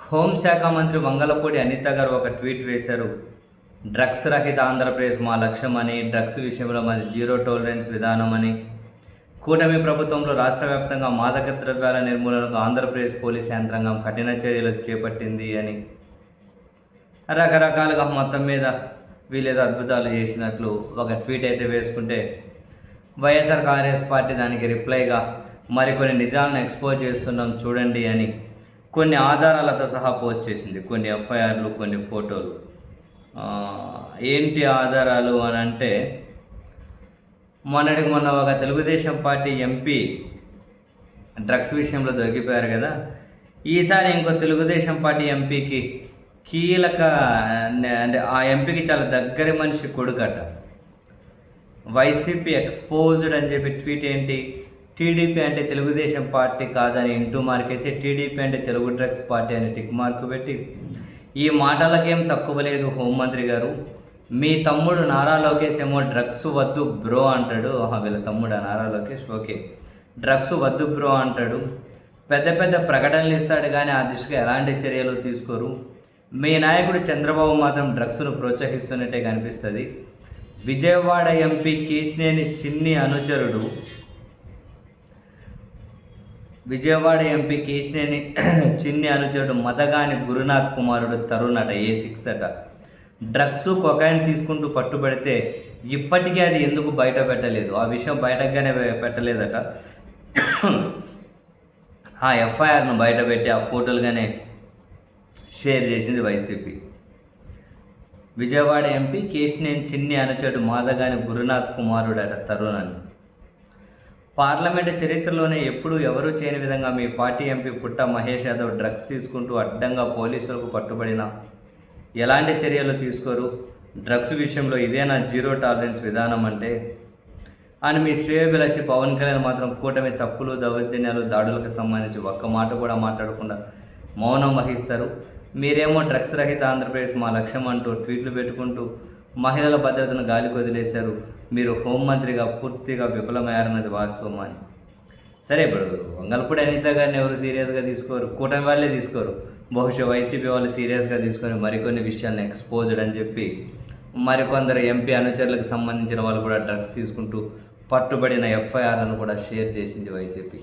హోంశాఖ మంత్రి వంగలపూడి అనిత గారు ఒక ట్వీట్ వేశారు. డ్రగ్స్ రహిత ఆంధ్రప్రదేశ్ మా లక్ష్యం అని, డ్రగ్స్ విషయంలో మాది జీరో టాలరెన్స్ విధానం అని, కూటమి ప్రభుత్వంలో రాష్ట్ర వ్యాప్తంగా మాదక ద్రవ్యాల నిర్మూలనకు ఆంధ్రప్రదేశ్ పోలీస్ యంత్రాంగం కఠిన చర్యలు చేపట్టింది అని రకరకాలుగా మొత్తం మీద వీళ్ళేదో అద్భుతాలు చేసినట్లు ఒక ట్వీట్ అయితే వేసుకుంటే, వైఎస్ఆర్ కాంగ్రెస్ పార్టీ దానికి రిప్లైగా మరికొన్ని నిజాలను ఎక్స్పోజ్ చేస్తున్నాం చూడండి అని కొన్ని ఆధారాలతో సహా పోస్ట్ చేసింది. కొన్ని ఎఫ్ఐఆర్లు, కొన్ని ఫోటోలు. ఏంటి ఆధారాలు అని అంటే, మొన్నటికి మొన్న ఒక తెలుగుదేశం పార్టీ ఎంపీ డ్రగ్స్ విషయంలో దొరికిపోయారు కదా. ఈసారి ఇంకో తెలుగుదేశం పార్టీ ఎంపీకి కీలక, అంటే ఆ ఎంపీకి చాలా దగ్గరి మనిషి కొడుకట. వైసీపీ ఎక్స్పోజ్డ్ అని చెప్పి ట్వీట్ ఏంటి, టీడీపీ అంటే తెలుగుదేశం పార్టీ కాదని ఇంటూ మార్కేసి, టీడీపీ అంటే తెలుగు డ్రగ్స్ పార్టీ అని టిక్ మార్కు పెట్టి, ఈ మాటలకేం తక్కువ లేదు హోంమంత్రి గారు, మీ తమ్ముడు నారా లోకేష్ ఏమో డ్రగ్స్ వద్దు బ్రో అంటాడు. వీళ్ళ తమ్ముడు నారా లోకేష్, ఓకే, డ్రగ్స్ వద్దు బ్రో అంటాడు, పెద్ద పెద్ద ప్రకటనలు ఇస్తాడు కానీ ఆ దిశగా ఎలాంటి చర్యలు తీసుకోరు. మీ నాయకుడు చంద్రబాబు మాత్రం డ్రగ్స్ను ప్రోత్సహిస్తున్నట్టే కనిపిస్తుంది. విజయవాడ ఎంపీ కేశినేని చిన్ని అనుచరుడు, విజయవాడ ఎంపీ కేశినేని చిన్ని అనుచరుడు మదగాని గురునాథ్ కుమారుడు తరుణ్ అట, A6 అట, డ్రగ్స్ కొకైన్ తీసుకుంటూ పట్టుబడితే ఇప్పటికీ అది ఎందుకు బయట పెట్టలేదు, ఆ విషయం బయటగానే పెట్టలేదట. ఆ ఎఫ్ఐఆర్ను బయట పెట్టి ఆ ఫోటోలుగానే షేర్ చేసింది వైసీపీ. విజయవాడ ఎంపీ కేశినేని చిన్ని అనుచరుడు మాదగాని గురునాథ్ కుమారుడు అట తరుణ్ అని. పార్లమెంటు చరిత్రలోనే ఎప్పుడూ ఎవరూ చేయని విధంగా మీ పార్టీ ఎంపీ పుట్ట మహేష్ యాదవ్ డ్రగ్స్ తీసుకుంటూ అడ్డంగా పోలీసులకు పట్టుబడిన ఎలాంటి చర్యలు తీసుకోరు. డ్రగ్స్ విషయంలో ఇదేనా జీరో టాలరెన్స్ విధానం అంటే అని మీ శ్రేయోభిలాషి పవన్ కళ్యాణ్ మాత్రం కూటమి తప్పులు, దౌర్జన్యాలు, దాడులకు సంబంధించి ఒక్క మాట కూడా మాట్లాడకుండా మౌనం వహిస్తారు. మీరేమో డ్రగ్స్ రహిత ఆంధ్రప్రదేశ్ మా లక్ష్యం అంటూ ట్వీట్లు పెట్టుకుంటూ మహిళల భద్రతను గాలికి వదిలేశారు. మీరు హోంమంత్రిగా పూర్తిగా విఫలమయ్యారన్నది వాస్తవం అని. సరే, ఇప్పుడు వంగలపూడి అనిత గారిని ఎవరు సీరియస్గా తీసుకోరు, కూటమి వాళ్ళే తీసుకోరు. బహుశా వైసీపీ వాళ్ళు సీరియస్గా తీసుకొని మరికొన్ని విషయాలను ఎక్స్పోజ్డ్ అని చెప్పి మరికొందరు ఎంపీ అనుచరులకు సంబంధించిన వాళ్ళు కూడా డ్రగ్స్ తీసుకుంటూ పట్టుబడిన ఎఫ్ఐఆర్లను కూడా షేర్ చేసింది వైసీపీ.